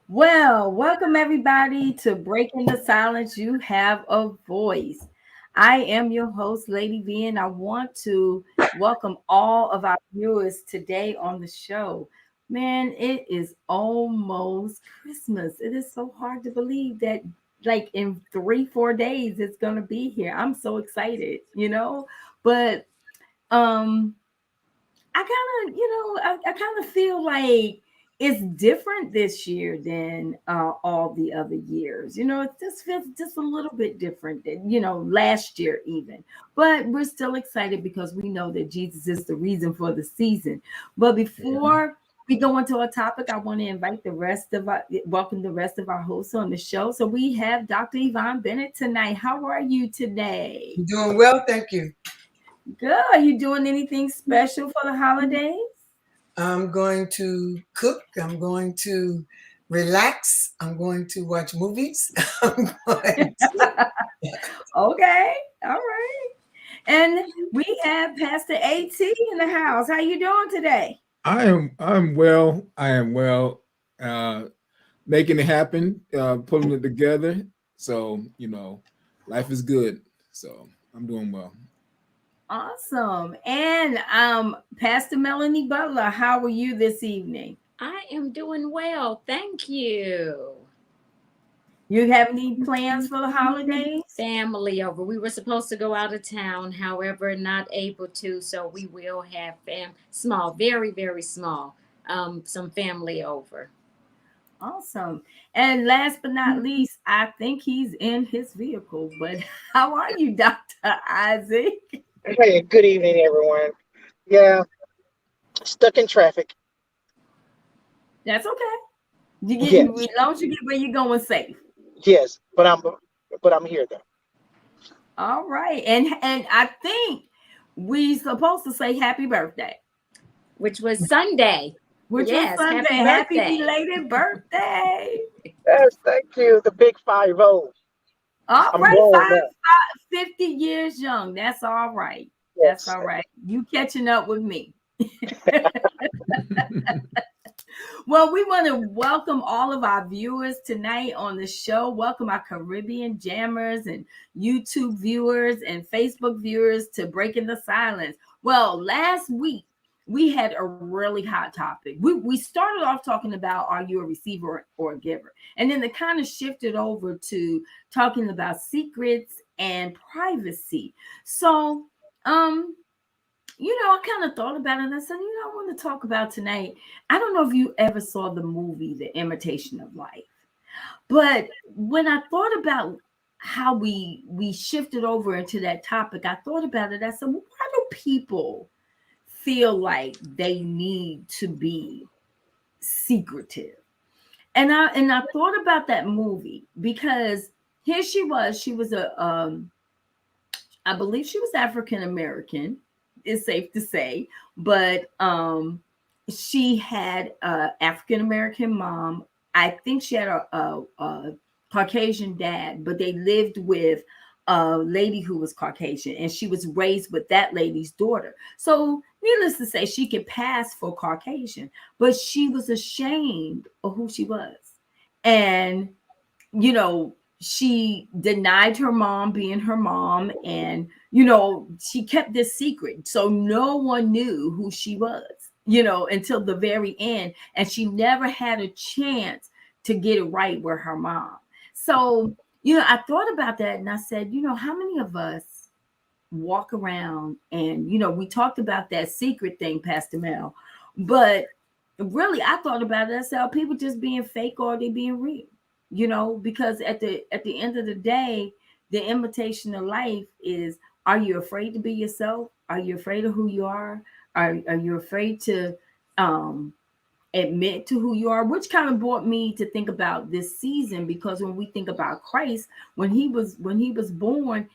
Well, welcome everybody to Breaking the Silence. You have a voice. I am your host, Lady V, and I want to welcome all of our viewers today on the show. Man, it is almost Christmas. It is so hard to believe that, like, in 3, 4 days, it's going to be here. I'm so excited. But, um, I kind of, I kind of feel like it's different this year than all the other years. It just feels just a little bit different than, last year even. But we're still excited because we know that Jesus is the reason for the season. But Yeah. before we go into our topic, I want to invite welcome the rest of our hosts on the show. So we have Dr. Yvonne Bennett tonight. How are you today? I'm doing well, thank you. Good. Are you doing anything special for the holidays? I'm going to cook. I'm going to relax. I'm going to watch movies. I'm going to, Okay. All right. And we have Pastor AT in the house. How you doing today? I'm well. I am well. Uh Making it happen, pulling it together. So, life is good. So I'm doing well. Awesome. And Pastor Melanie Butler, how are you this evening? I am doing well. Thank you. You have any plans for the holidays? Family over. We were supposed to go out of town, however, not able to. So we will have small, very, very small, some family over. Awesome. And last but not least, I think he's in his vehicle. But how are you, Dr. Isaac? Hey, good evening, everyone. Yeah, stuck in traffic. That's okay. As Yes, long as you get where you're going safe. yes, but I'm here though. All right. And I think we supposed to say happy birthday, Which was Sunday. which was Yes, Sunday. happy Happy birthday. belated birthday. Yes, thank you. The big 5-0. All I'm right, grown now. 50 years young. That's all right. That's Yes. all right. You catching up with me. Well, we want to welcome all of our viewers tonight on the show. Welcome our Caribbean jammers and YouTube viewers and Facebook viewers to Breaking the Silence. Well, last week we had a really hot topic. We started off talking about are you a receiver or a giver? And then it kind of shifted over to talking about secrets and privacy. So, I kind of thought about it and I said, I want to talk about tonight. I don't know if you ever saw the movie The Imitation of Life, but when I thought about how we shifted over into that topic, I thought about it. I said, well, why do people feel like they need to be secretive? And I thought about that movie because here she was a I believe she was African American, is safe to say, but she had a African American mom. I think she had a Caucasian dad, but they lived with a lady who was Caucasian, and she was raised with that lady's daughter. So, needless to say, she could pass for Caucasian, but she was ashamed of who she was, and she denied her mom being her mom, and she kept this secret, so no one knew who she was, until the very end, and she never had a chance to get it right with her mom. So I thought about that and I said, how many of us walk around and we talked about that secret thing, Pastor Mel, but really I thought about it. I said, are people just being fake or are they being real? Because at the end of the day, the imitation of life is, are you afraid to be yourself? Are you afraid of who you are? Are you afraid to um admit to who you are? Which kind of brought me to think about this season, because when we think about Christ, when he was born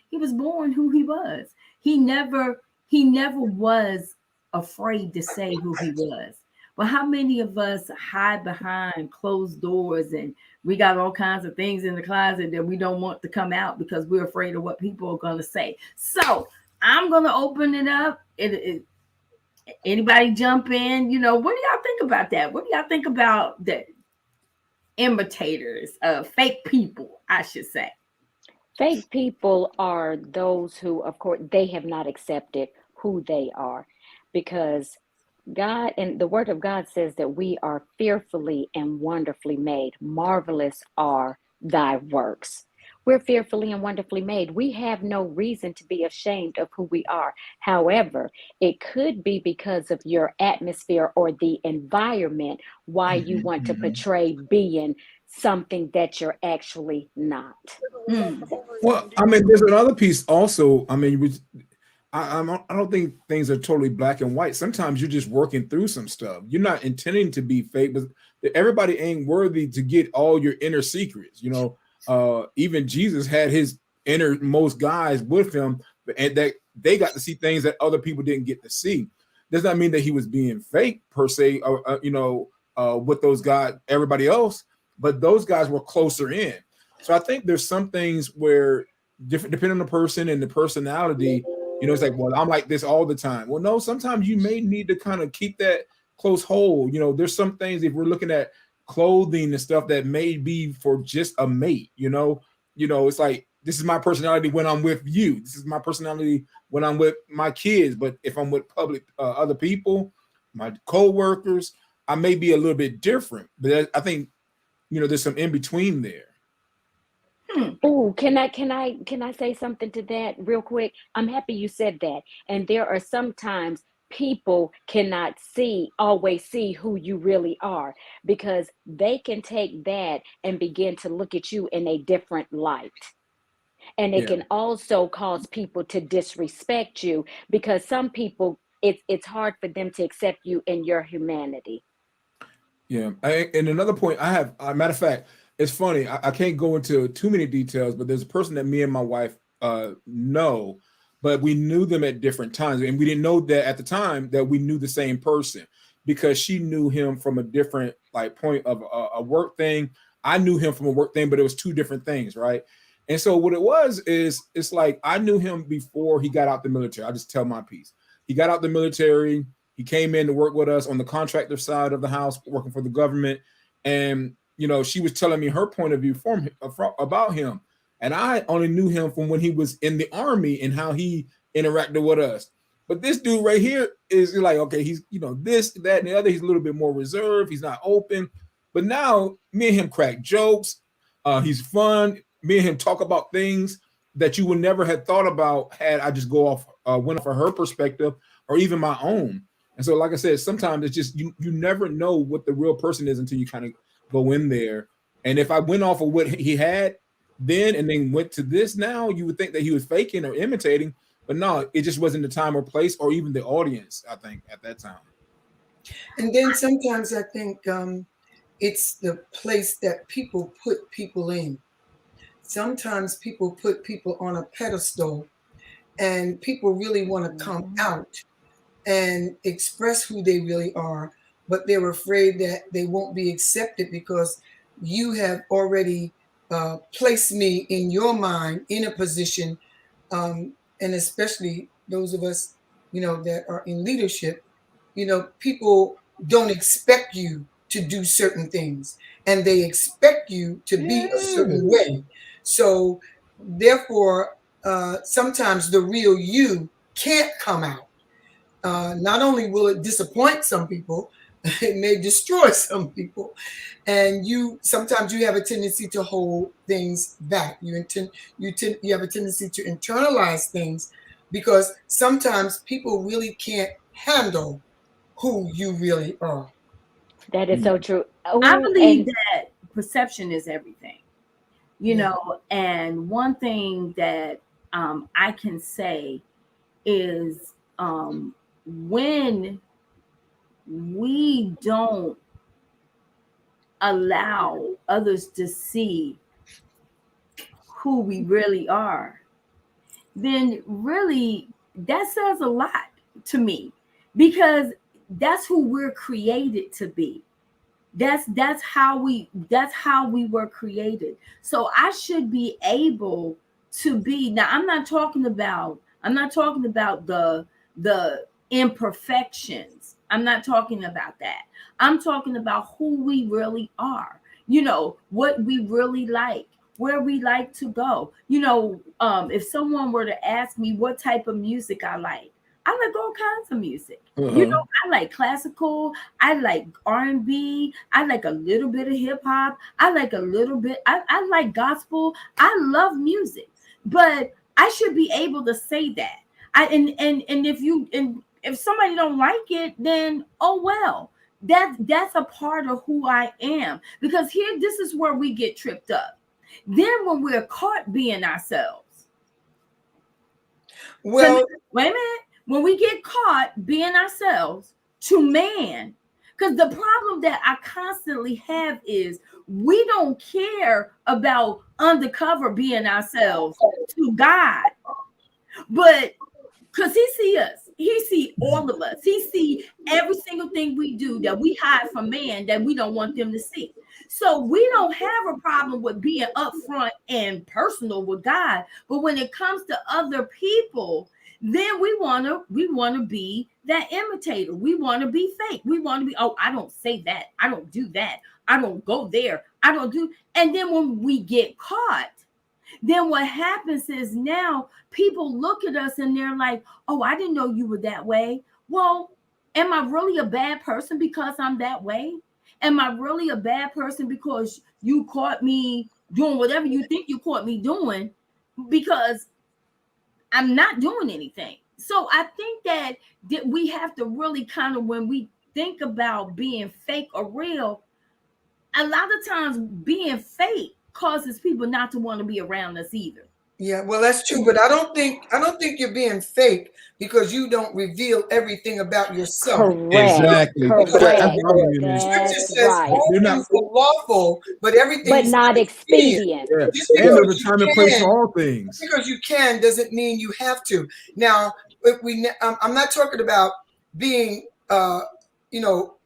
who he was. He never was afraid to say who he was. But how many of us hide behind closed doors, and we got all kinds of things in the closet that we don't want to come out because we're afraid of what people are going to say? So I'm going to open it up. Anybody jump in? What do y'all think about that? What do y'all think about that imitators, fake people, I should say? Fake people are those who, of course, they have not accepted who they are, because God and the word of God says that we are fearfully and wonderfully made. Marvelous are thy works. We're fearfully and wonderfully made. We have no reason to be ashamed of who we are. However, it could be because of your atmosphere or the environment why you want to portray being something that you're actually not. Well, I mean, there's another piece also. I mean, I don't think things are totally black and white. Sometimes you're just working through some stuff. You're not intending to be fake, but everybody ain't worthy to get all your inner secrets. You know, even Jesus had his innermost guys with him, and that they got to see things that other people didn't get to see. Does not mean that he was being fake per se, with those guys, everybody else, but those guys were closer in. So I think there's some things where different, depending on the person and the personality, you know, it's like, well, I'm like this all the time. Well, no, sometimes you may need to kind of keep that close hold. You know, there's some things, if we're looking at clothing and stuff, that may be for just a mate, it's like, this is my personality when I'm with you. This is my personality when I'm with my kids. But if I'm with public, other people, my co-workers, I may be a little bit different. But I think, there's some in between there. Oh, can I say something to that real quick? I'm happy you said that. And there are sometimes people cannot always see who you really are, because they can take that and begin to look at you in a different light. And it can also cause people to disrespect you, because some people, it's hard for them to accept you in your humanity. Yeah. And another point I have, matter of fact, it's funny. I can't go into too many details, but there's a person that me and my wife know, but we knew them at different times. And we didn't know that at the time that we knew the same person, because she knew him from a different point of a work thing. I knew him from a work thing, but it was two different things, right? And so what it was is, it's like I knew him before he got out the military. I just tell my piece. He got out the military. He came in to work with us on the contractor side of the house, working for the government. And, she was telling me her point of view about him. And I only knew him from when he was in the Army and how he interacted with us. But this dude right here is like, okay, he's, this, that, and the other. He's a little bit more reserved. He's not open. But now me and him crack jokes. He's fun. Me and him talk about things that you would never have thought about had I just went off of her perspective or even my own. And so, like I said, sometimes it's just you never know what the real person is until you kind of go in there. And if I went off of what he had then and then went to this now, you would think that he was faking or imitating. But no, it just wasn't the time or place or even the audience, I think, at that time. And then sometimes I think it's the place that people put people in. Sometimes people put people on a pedestal, and people really want to come out and express who they really are, but they're afraid that they won't be accepted because you have already placed me in your mind in a position, and especially those of us, that are in leadership, people don't expect you to do certain things, and they expect you to be a certain way. So therefore, sometimes the real you can't come out. Not only will it disappoint some people, it may destroy some people. And sometimes you have a tendency to hold things back. You have a tendency to internalize things, because sometimes people really can't handle who you really are. That is so true. I believe that perception is everything, and one thing that I can say is when we don't allow others to see who we really are, then really that says a lot to me, because that's who we're created to be. That's how we were created. So I should be able to be. Now I'm not talking about the imperfections. I'm not talking about that. I'm talking about who we really are. what we really like, where we like to go. If someone were to ask me what type of music I like all kinds of music. Uh-huh. I like classical, I like R&B, I like a little bit of hip hop, I like a little bit, I like gospel. I love music, but I should be able to say that. And if somebody don't like it, then oh well. That's a part of who I am. Because this is where we get tripped up. Then when we're caught being ourselves. Well, Wait a minute. When we get caught being ourselves to man, because the problem that I constantly have is we don't care about undercover being ourselves to God. But because he see us, he see all of us, he see every single thing we do that we hide from man that we don't want them to see. So we don't have a problem with being upfront and personal with God, but when it comes to other people, then we want to be that imitator. We want to be fake. We want to be, oh, I don't say that, I don't do that, I don't go there, I don't do. And then when we get caught, then what happens is now people look at us and they're like, oh, I didn't know you were that way. Well, am I really a bad person because I'm that way? Am I really a bad person because you caught me doing whatever you think you caught me doing, because I'm not doing anything? So I think that we have to really kind of, when we think about being fake or real, a lot of times being fake causes people not to want to be around us either. yeah, well, that's true, but I don't think you're being fake because you don't reveal everything about yourself. Correct. Exactly. Correct. That's what I'm getting at. Scripture That's says right. all They're not, things are lawful, but everything But is not not expedient. expedient. yeah. Just And there's because a you time and place for can, all things. because you can doesn't mean you have to. Now, if I'm not talking about being, fake or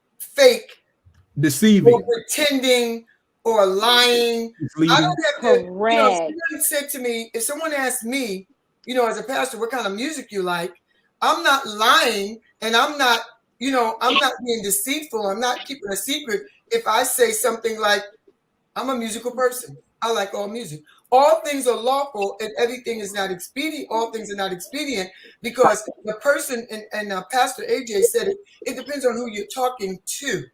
Deceiving, pretending or lying. I misleading. don't have to, if Correct. someone said to me, if someone asked me, as a pastor, what kind of music you like, I'm not lying, and I'm not being deceitful. I'm not keeping a secret if I say something like, I'm a musical person. I like all music. All things are lawful and everything is not expedient. All things are not expedient because the person, and Pastor AJ said it depends on who you're talking to.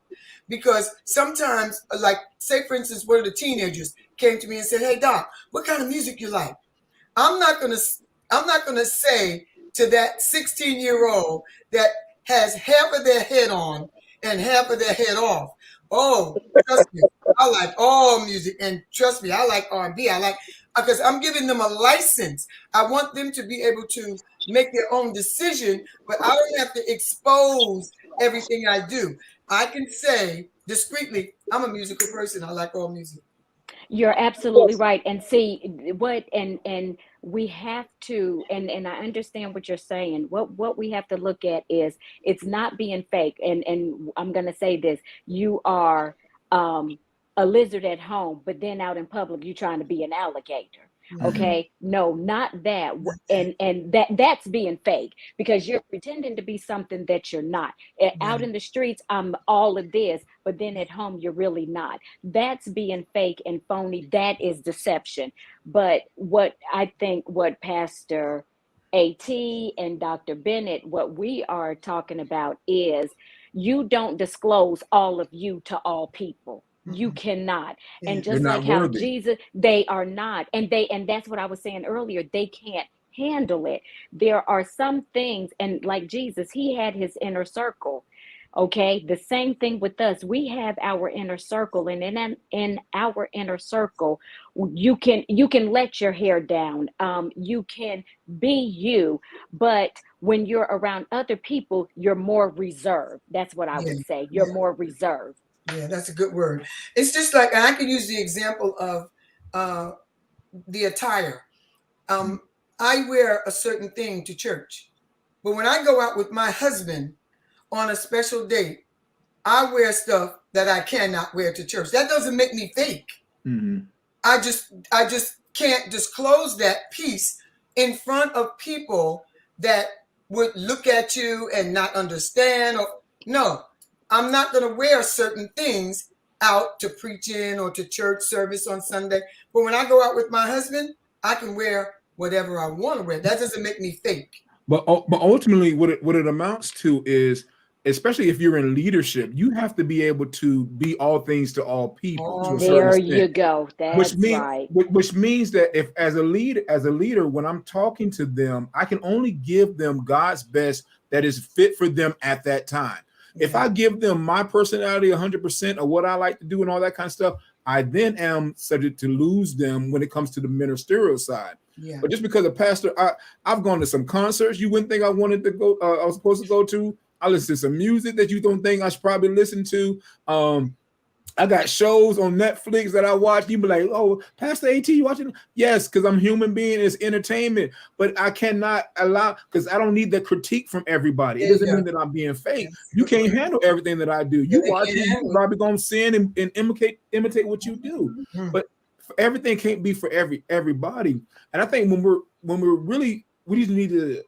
Because sometimes, like, say, for instance, one of the teenagers came to me and said, hey, Doc, what kind of music you like? I'm not gonna say to that 16-year-old that has half of their head on and half of their head off, oh, trust me, I like all music, and trust me, I like R&B. I like, because I'm giving them a license. I want them to be able to make their own decision, but I don't have to expose everything I do. I can say discreetly, I'm a musical person. I like all music. You're absolutely right. And see what and we have to, and I understand what you're saying. What we have to look at is it's not being fake. And I'm gonna say this, you are a lizard at home, but then out in public you're trying to be an alligator. Okay, no, not that. And that's being fake, because you're pretending to be something that you're not. Out in the streets, I'm all of this, but then at home you're really not. That's being fake and phony. That is deception. But what I think, what Pastor AT and Dr. Bennett, what we are talking about is, you don't disclose all of you to all people. You cannot. And They're just like not how worthy. Jesus, they are not. And that's what I was saying earlier. They can't handle it. There are some things, and like Jesus, he had his inner circle. Okay, the same thing with us. We have our inner circle, and in our inner circle, you can let your hair down. You can be you, but when you're around other people, you're more reserved. That's what I Yeah, would say. yeah, You're more reserved. yeah. That's a good word. It's just like, and I could use the example of uh, the attire. I wear a certain thing to church, but when I go out with my husband on a special date, I wear stuff that I cannot wear to church. That doesn't make me fake. I just can't disclose that piece in front of people that would look at you and not understand. Or no, I'm not going to wear certain things out to preach in or to church service on Sunday. But when I go out with my husband, I can wear whatever I want to wear. That doesn't make me fake. But ultimately, what it amounts to is, especially if you're in leadership, you have to be able to be all things to all people to a certain There extent. you go. That's right. Which means that if as a leader, when I'm talking to them, I can only give them God's best that is fit for them at that time. Yeah. If I give them my personality 100% of what I like to do and all that kind of stuff, I then am subject to lose them when it comes to the ministerial side. Yeah. But just because a pastor, I've gone to some concerts you wouldn't think I wanted to go, I was supposed to go to. I listen to some music that you don't think I should probably listen to. I got shows on Netflix that I watch. You be like, oh, Pastor AT, you watching? Yes, because I'm a human being. It's entertainment. But I cannot allow, because I don't need the critique from everybody. It doesn't mean that I'm being fake. You can't handle everything that I do. You watch it, you're probably going to sin and imitate what you do. Mm-hmm. But everything can't be for everybody. And I think we just need to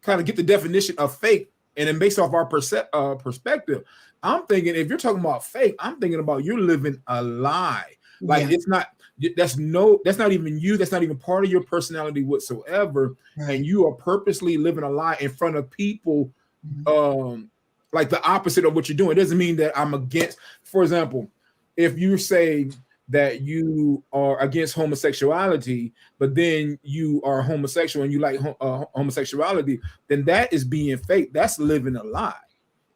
kind of get the definition of fake, and then based off our perspective. I'm thinking if you're talking about fake, I'm thinking about you're living a lie. Like it's not, that's not even you. That's not even part of your personality whatsoever. Right. And you are purposely living a lie in front of people, like the opposite of what you're doing. It doesn't mean that I'm against, for example, if you say that you are against homosexuality, but then you are homosexual and you like homosexuality, then that is being fake. That's living a lie.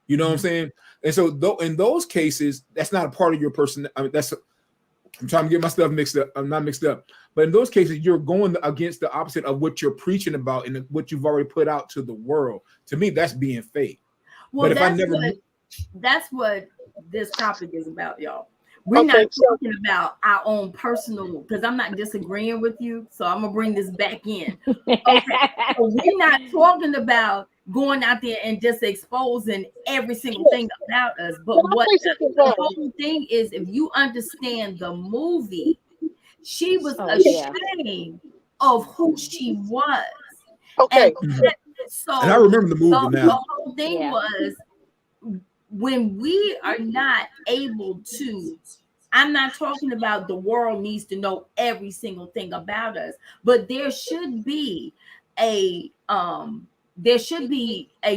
You know what I'm saying? And so in those cases, that's not a part of your person. I mean, I'm trying to get my stuff mixed up. I'm not mixed up. But in those cases, you're going against the opposite of what you're preaching about and what you've already put out to the world. To me, that's being fake. Well, but that's what this topic is about, y'all. We're not talking about our own personal, because I'm not disagreeing with you. So I'm going to bring this back in. Okay. So we're not talking about going out there and just exposing every single thing about us. But what the whole thing is, if you understand the movie, she was ashamed of who she was. Okay. And I remember the movie now. The whole thing was, when we are not able to, I'm not talking about the world needs to know every single thing about us, but there should be a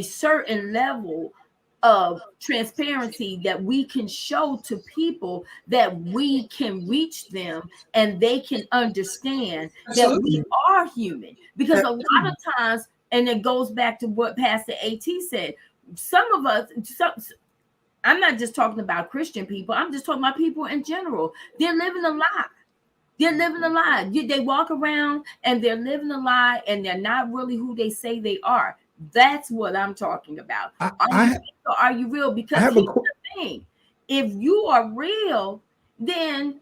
certain level of transparency that we can show to people, that we can reach them and they can understand that we are human. Because a lot of times, and it goes back to what Pastor AT said, some of us, I'm not just talking about Christian people, I'm just talking about people in general. They're living a lie. They're living a lie. They walk around and they're living a lie, and they're not really who they say they are. That's what I'm talking about. Are you real? Because here's the thing. If you are real, then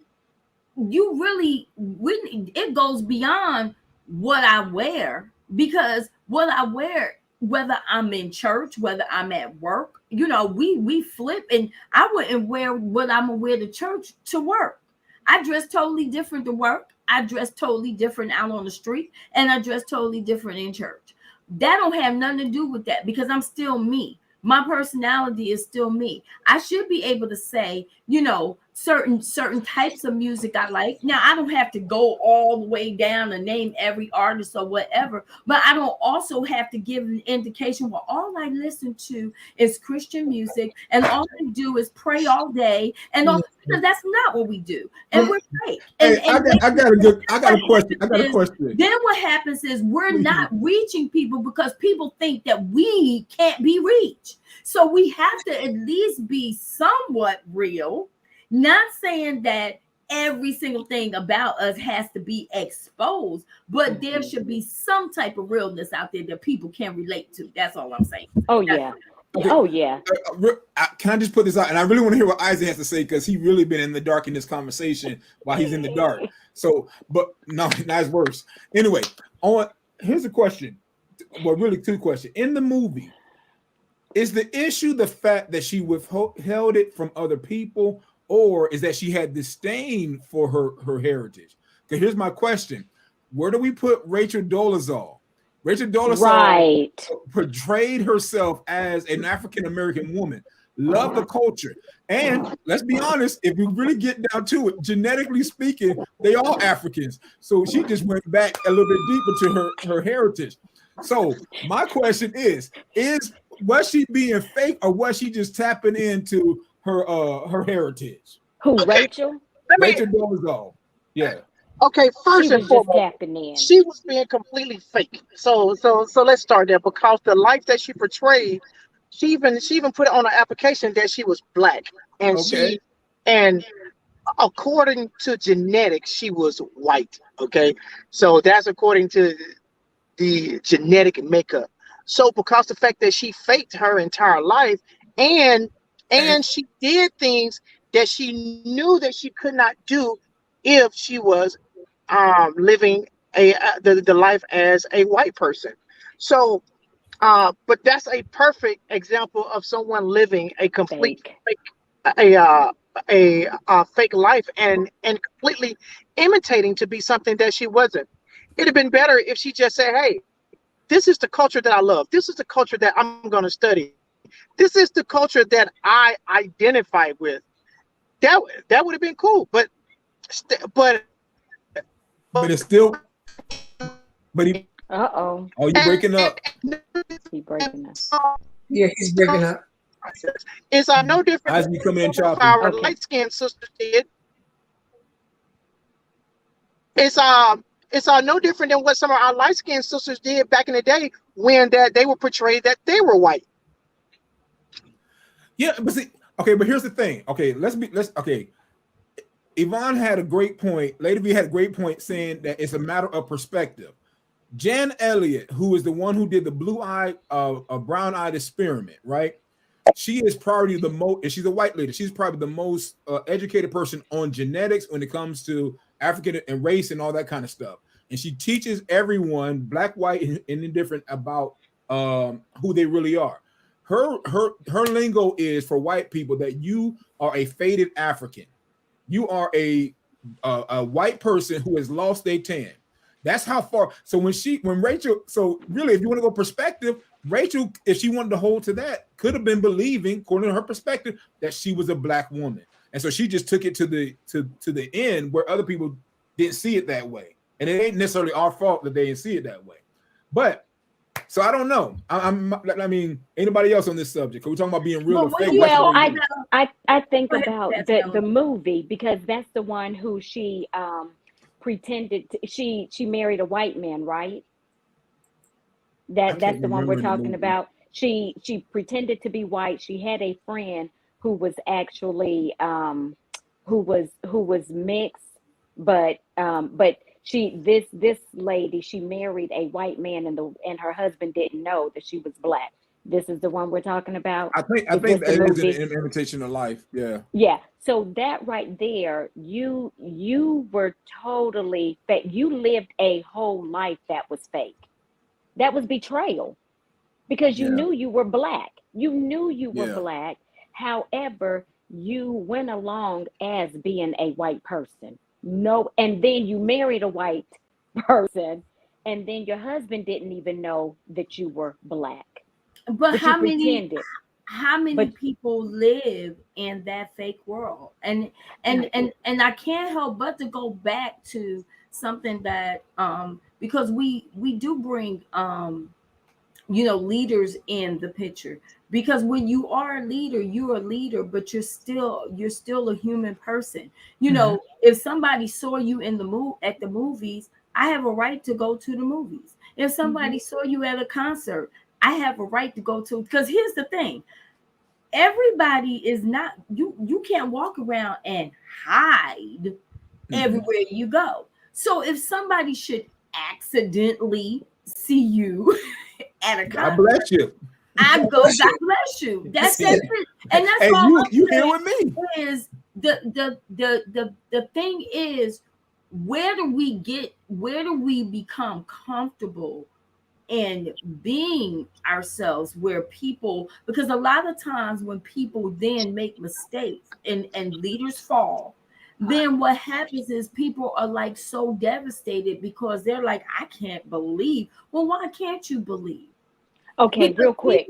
you really, it goes beyond what I wear, because what I wear, whether I'm in church, whether I'm at work, we flip, and I wouldn't wear what I'm gonna wear to church to work. I dress totally different to work. I dress totally different out on the street, and I dress totally different in church. That don't have nothing to do with that, because I'm still me. My personality is still me. I should be able to say, certain types of music I like. Now, I don't have to go all the way down and name every artist or whatever, but I don't also have to give an indication, well, all I listen to is Christian music, and all I do is pray all day, and all, because that's not what we do, and we're fake. I got a question. Then what happens is we're not reaching people because people think that we can't be reached. So we have to at least be somewhat real. Not saying that every single thing about us has to be exposed, but there should be some type of realness out there that people can relate to. That's all I'm saying. Oh yeah. Can I just put this out? And I really want to hear what Isaac has to say, because he really been in the dark in this conversation while he's in the dark. So, but no, that's worse. Anyway, here's a question. Well, really two questions. In the movie, is the issue the fact that she withheld it from other people, or is that she had disdain for her heritage? Because here's my question. Where do we put Rachel Dolezal? Rachel Dolezal portrayed herself as an African-American woman. love the culture. And let's be honest, if we really get down to it, genetically speaking, they all Africans. So she just went back a little bit deeper to her heritage. So my question is was she being fake, or was she just tapping into her heritage? Who, Okay, Rachel? let me. Rachel Dolezal. Yeah. Okay, She first and was just foremost, tapping in. she was being completely fake. So let's start there, because the life that she portrayed, she even put it on her application that she was black, and Okay. and according to genetics, she was white. Okay, so that's according to the genetic makeup. So because the fact that she faked her entire life, and And she did things that she knew that she could not do if she was living the life as a white person. So but that's a perfect example of someone living a complete Fake. fake, a fake life, and completely imitating to be something that she wasn't. It'd have been better if she just said, "Hey, this is the culture that I love. This is the culture that I'm going to study. This is the culture that I identify with." That would have been cool. But but it's still but he Uh-oh. oh, you breaking up. He breaking up. Yeah, he's breaking up. it's no different Eyes than be what coming in some of choppy. our Okay. light-skinned sisters did. It's no different than what some of our light-skinned sisters did back in the day, when that they were portrayed that they were white. Yeah, but see, okay, but here's the thing. Okay, okay. Yvonne had a great point. Lady V had a great point saying that it's a matter of perspective. Jan Elliott, who is the one who did the brown-eyed experiment, right? She is probably the most, and she's a white lady. She's probably the most educated person on genetics when it comes to African and race and all that kind of stuff. And she teaches everyone, black, white, and indifferent, about who they really are. Her lingo is for white people that you are a faded African. You are a white person who has lost their tan. That's how far. So when Rachel, so really, if you want to go perspective, Rachel, if she wanted to hold to that, could have been believing, according to her perspective, that she was a black woman, and so she just took it to the end where other people didn't see it that way, and it ain't necessarily our fault that they didn't see it that way. But so I don't know. I mean, anybody else on this subject? We're talking about being real or fake. Well, I think Go ahead, about Pastor the Melanie. movie, because that's the one who she pretended to, she married a white man, right? I That's can't the one we're remember in the talking movie. about. She pretended to be white. She had a friend who was actually who was mixed, but this lady, she married a white man, and her husband didn't know that she was black. This is the one we're talking about. I Is think this the that is movie? an imitation of life. Yeah. Yeah. So that right there, you were totally fake. You lived a whole life that was fake. That was betrayal, because you Yeah. knew you were black. You knew you were Yeah. black. However, you went along as being a white person. No, and then you married a white person, and then your husband didn't even know that you were black, But but you pretended. how many But people live in that fake world? And I can't help but to go back to something that because we do bring leaders in the picture, because when you are a leader, you're a leader, but you're still a human person. Mhm. If somebody saw you in at the movies, I have a right to go to the movies. If somebody saw you at a concert, I have a right to go to, because here's the thing, everybody is not, you can't walk around and hide Mhm. everywhere you go. So if somebody should accidentally see you at a God concert, bless you. I go, God bless you. That's it. And that's Hey, all you I'm here saying with me? is the thing is, where do we become comfortable in being ourselves, where people, because a lot of times when people then make mistakes and leaders fall, then what happens is people are like so devastated, because they're like, I can't believe. Well, why can't you believe? okay, Because real quick.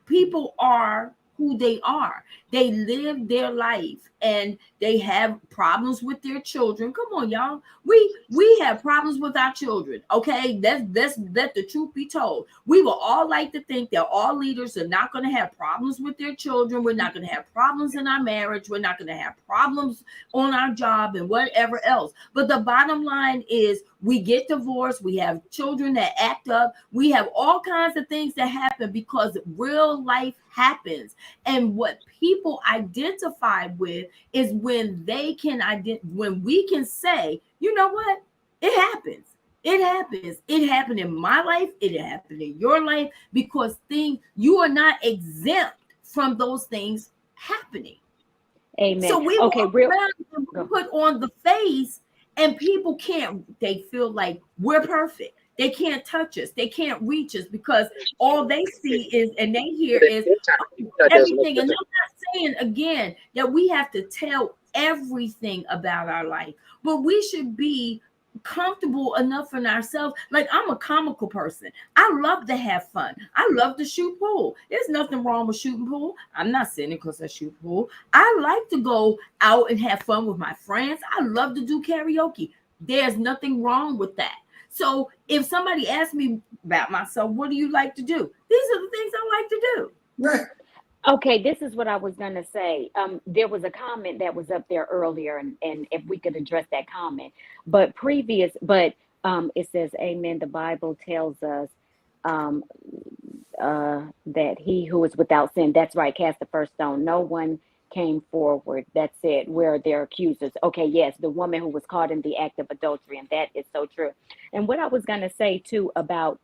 people are who they are. They live their life and they have problems with their children. Come on, y'all. We have problems with our children. Okay, that's let the truth be told. We will all like to think that all leaders are not going to have problems with their children. We're not going to have problems in our marriage. We're not going to have problems on our job and whatever else. But the bottom line is we get divorced. We have children that act up. We have all kinds of things that happen because real life happens. And what people identify with is when they can when we can say, you know what, it happens. It happens. It happened in my life. It happened in your life, because you are not exempt from those things happening. Amen. So we okay, walk around and we put on the face, and people they feel like we're perfect. They can't touch us. They can't reach us because all they see is and they hear is everything. And I'm not saying again that we have to tell everything about our life, but we should be comfortable enough in ourselves. Like, I'm a comical person. I love to have fun. I love to shoot pool. There's nothing wrong with shooting pool. I'm not sinning because I shoot pool. I like to go out and have fun with my friends. I love to do karaoke. There's nothing wrong with that. So if somebody asks me about myself, what do you like to do? These are the things I like to do. Right. Okay, this is what I was going to say. There was a comment that was up there earlier, and if we could address that comment. But it says, amen, the Bible tells us that he who is without sin, that's right, cast the first stone. No one came forward. That's it. Where are their accusers? Okay, yes, the woman who was caught in the act of adultery, and that is so true. And what I was going to say, too, about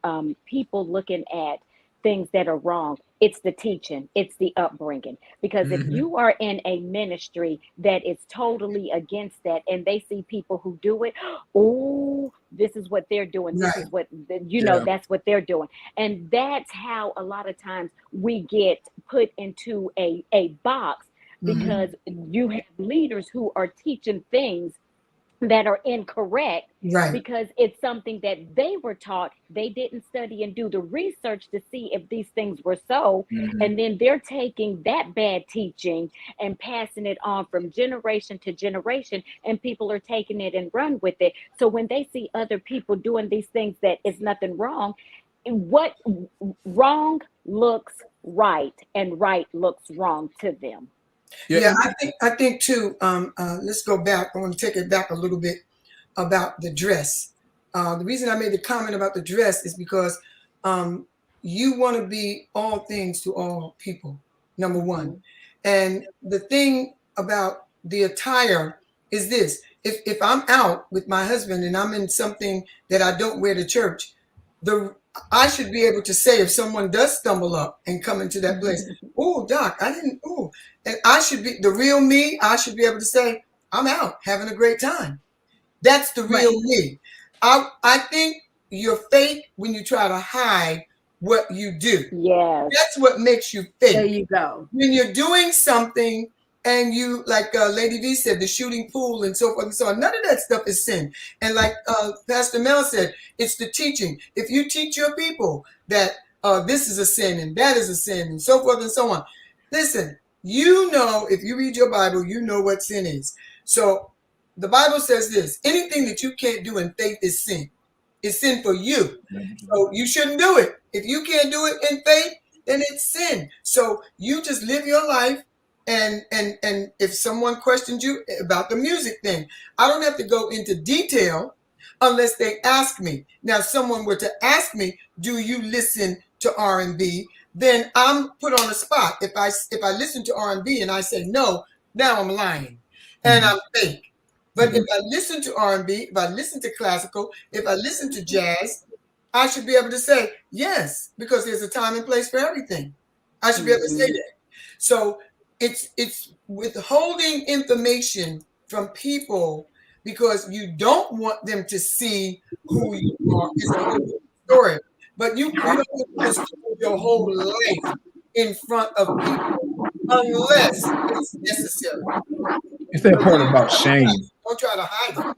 people looking at things that are wrong, it's the teaching, it's the upbringing. Because if you are in a ministry that is totally against that, and they see people who do it, oh, this is what they're doing, this is what that's what they're doing. And that's how a lot of times we get put into a box, because you have leaders who are teaching things that are incorrect, because it's something that they were taught. They didn't study and do the research to see if these things were so. And then they're taking that bad teaching and passing it on from generation to generation, and people are taking it and run with it. So when they see other people doing these things that is nothing wrong, what wrong looks right and right looks wrong to them. Yeah, I think too. Let's go back. I want to take it back a little bit about the dress. The reason I made the comment about the dress is because you want to be all things to all people, number one. And the thing about the attire is this: if I'm out with my husband and I'm in something that I don't wear to church, I should be able to say, if someone does stumble up and come into that place, oh, Doc, I didn't, oh, and I should be the real me. I should be able to say, I'm out having a great time. That's the real me. I think you're fake when you try to hide what you do. Yes. That's what makes you fake. There you go. When you're doing something and you, like Lady V said, the shooting pool and so forth and so on, none of that stuff is sin. And like Pastor Mel said, it's the teaching. If you teach your people that this is a sin and that is a sin and so forth and so on, listen, you know, if you read your Bible, you know what sin is. So the Bible says this: anything that you can't do in faith is sin. It's sin for you. So you shouldn't do it. If you can't do it in faith, then it's sin. So you just live your life. And if someone questions you about the music thing, I don't have to go into detail unless they ask me. Now, if someone were to ask me, do you listen to R&B? Then I'm put on the spot. If I listen to R&B and I say no, now I'm lying and I'm fake. But if I listen to R&B, if I listen to classical, if I listen to jazz, I should be able to say yes, because there's a time and place for everything. I should be able to say that. So it's withholding information from people because you don't want them to see who you are. It's a whole story. But you don't disclose your whole life in front of people unless it's necessary. It's that part about shame. Don't try to hide it.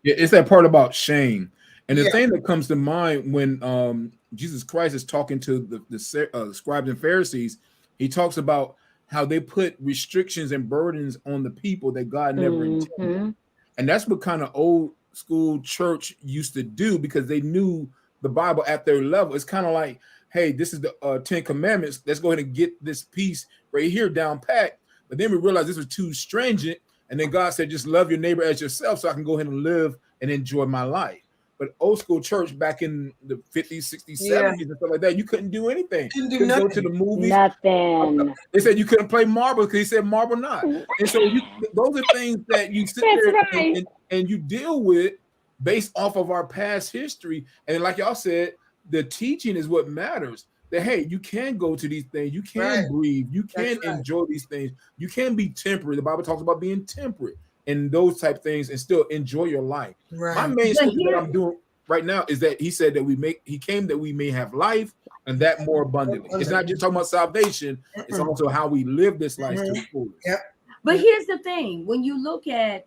Yeah, it's that part about shame. And the thing that comes to mind when Jesus Christ is talking to the scribes and Pharisees, he talks about how they put restrictions and burdens on the people that God never intended. Mm-hmm. And that's what kind of old school church used to do, because they knew the Bible at their level. It's kind of like, hey, this is the 10 Commandments. Let's go ahead and get this piece right here down pat. But then we realized this was too stringent. And then God said, just love your neighbor as yourself so I can go ahead and live and enjoy my life. But old school church back in the 50s, 60s, 70s and stuff like that, you couldn't do anything. Couldn't go to the movies. Nothing. They said you couldn't play marble because he said marble not. And so those are things that you sit That's there right. and you deal with based off of our past history. And like y'all said, the teaching is what matters. That, hey, you can go to these things, you can breathe, you can enjoy these things, you can be temperate. The Bible talks about being temperate and those type of things and still enjoy your life. My main scripture that I'm doing right now is that he said that he came that we may have life and that more abundantly. It's not just talking about salvation, it's also how we live this life to the fullest. But here's the thing: when you look at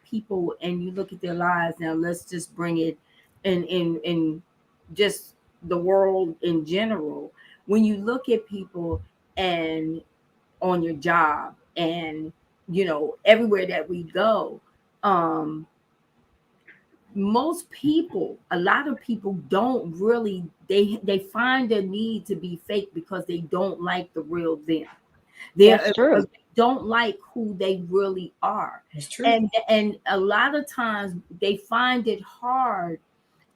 people and you look at their lives, now let's just bring it in just the world in general. When you look at people and on your job and everywhere that we go, most people, a lot of people don't really, they find a need to be fake because they don't like the real them. That's true. They don't like who they really are. That's true. And a lot of times they find it hard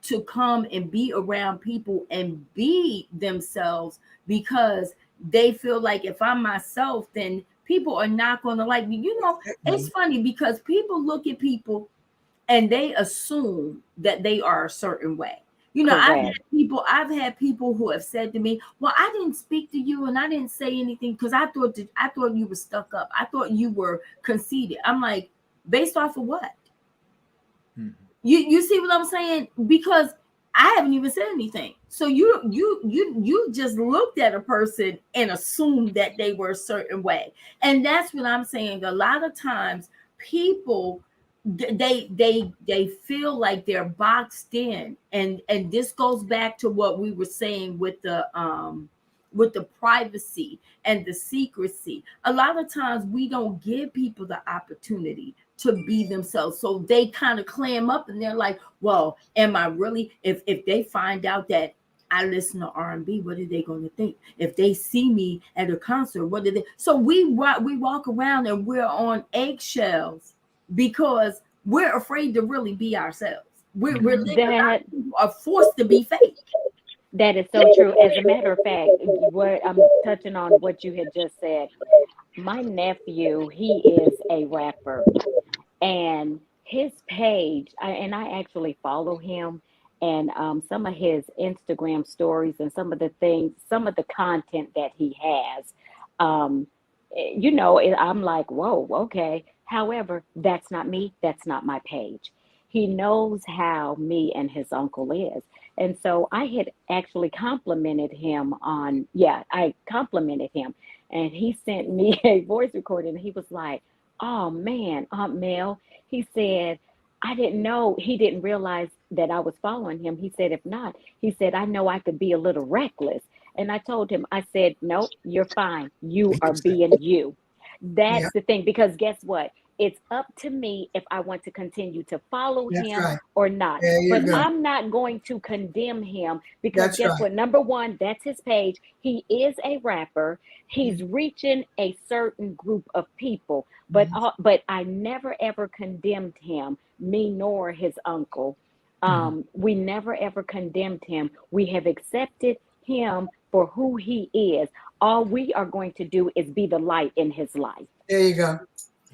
to come and be around people and be themselves because they feel like if I'm myself, then people are not going to like me. It's funny because people look at people and they assume that they are a certain way. I've had people who have said to me, well, I didn't speak to you and I didn't say anything because I thought you were stuck up. I thought you were conceited. I'm like, based off of what? Mm-hmm. You see what I'm saying? Because I haven't even said anything. So you just looked at a person and assumed that they were a certain way. And that's what I'm saying. A lot of times people, they feel like they're boxed in, and this goes back to what we were saying with the privacy and the secrecy. A lot of times we don't give people the opportunity to be themselves, so they kind of clam up and they're like, well, am I really, if they find out that I listen to R&B, what are they going to think? If they see me at a concert, what are they? So we walk around and we're on eggshells because we're afraid to really be ourselves. We're are forced to be fake. That is so true. As a matter of fact, what I'm touching on what you had just said, my nephew, he is a rapper, and his page, I actually follow him, and some of his Instagram stories and some of the content that he has, I'm like, whoa, okay. However, that's not me. That's not my page. He knows how me and his uncle is. And so I had actually complimented him and he sent me a voice recording. And he was like, oh man, Aunt Mel, he said, I didn't know, he didn't realize that I was following him. He said, if not, he said, I know I could be a little reckless. And I told him, I said, nope, you're fine. You are being you. That's the thing, because guess what? It's up to me if I want to continue to follow him or not. But I'm not going to condemn him because guess what? Number one, that's his page. He is a rapper. He's reaching a certain group of people. But I never ever condemned him, me nor his uncle. We never ever condemned him. We have accepted him for who he is. All we are going to do is be the light in his life. There you go.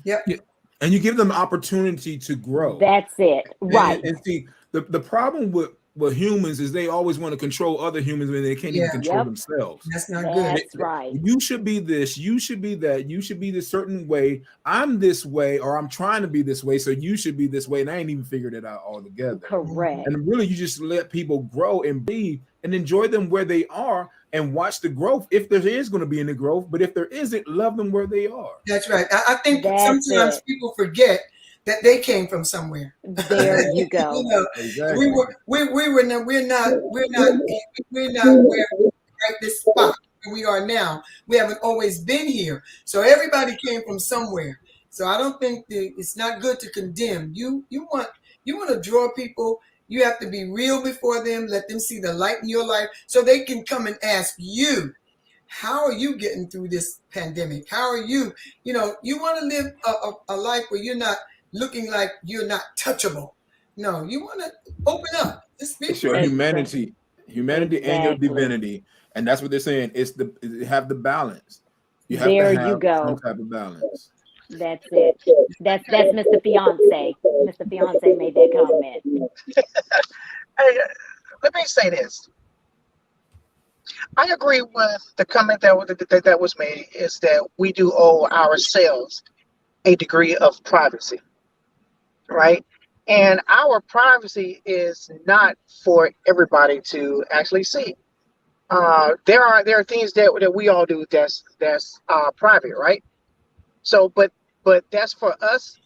Yep. Yeah. And you give them opportunity to grow. That's it. Right. And see, the problem with humans is they always want to control other humans when they can't even control themselves. That's not good. That's right. You should be this, you should be that, you should be this certain way. I'm this way, or I'm trying to be this way, so you should be this way. And I ain't even figured it out altogether. Correct. And really, you just let people grow and be and enjoy them where they are and watch the growth if there is going to be any growth. But if there isn't, love them where they are. That's right. I think sometimes people forget that they came from somewhere. There you go. Exactly. We're not where we're at this spot. where we are now. We haven't always been here. So everybody came from somewhere. So I don't think it's not good to condemn. You want to draw people. You have to be real before them. Let them see the light in your life so they can come and ask you, how are you getting through this pandemic? How are you? You know, you want to live a life where you're not looking like you're not touchable. No, you want to open up. Just be It's your free. humanity and your Exactly. divinity, and that's what they're saying. Have the balance. You have to There you have some go. type of balance. That's it. That's Mr. Fiance. Mr. Fiance made that comment. Hey, let me say this. I agree with the comment that was made, is that we do owe ourselves a degree of privacy, right? And our privacy is not for everybody to actually see. There are things that we all do that's private, right? So, but that's for us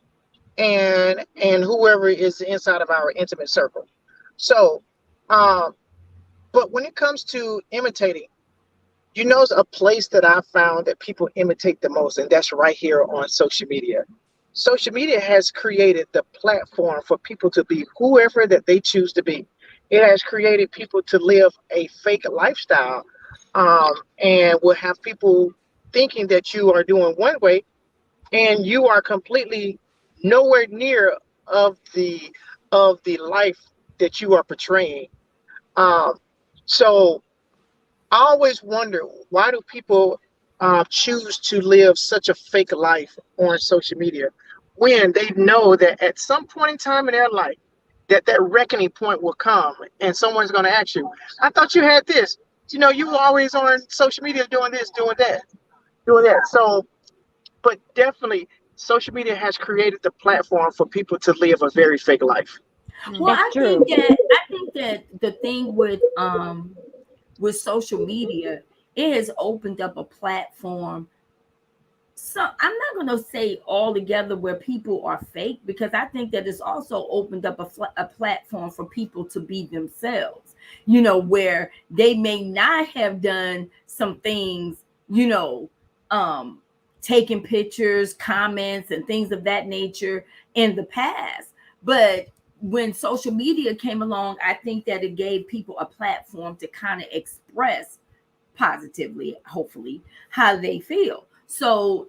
and whoever is inside of our intimate circle. So, um, but when it comes to imitating, a place that I found that people imitate the most, and that's right here on social media. Social media has created the platform for people to be whoever that they choose to be. It has created people to live a fake lifestyle, and will have people thinking that you are doing one way, and you are completely nowhere near of the life that you are portraying. Um, so I always wonder, why do people choose to live such a fake life on social media when they know that at some point in time in their life that reckoning point will come and someone's going to ask you, I thought you had this. You were always on social media doing this, doing that, doing that. So, but definitely social media has created the platform for people to live a very fake life. Well, That's true. I think that the thing with social media, it has opened up a platform. So I'm not going to say altogether where people are fake, because I think that it's also opened up a platform for people to be themselves, where they may not have done some things, um, taking pictures, comments, and things of that nature in the past. But when social media came along, I think that it gave people a platform to kind of express positively, hopefully, how they feel. So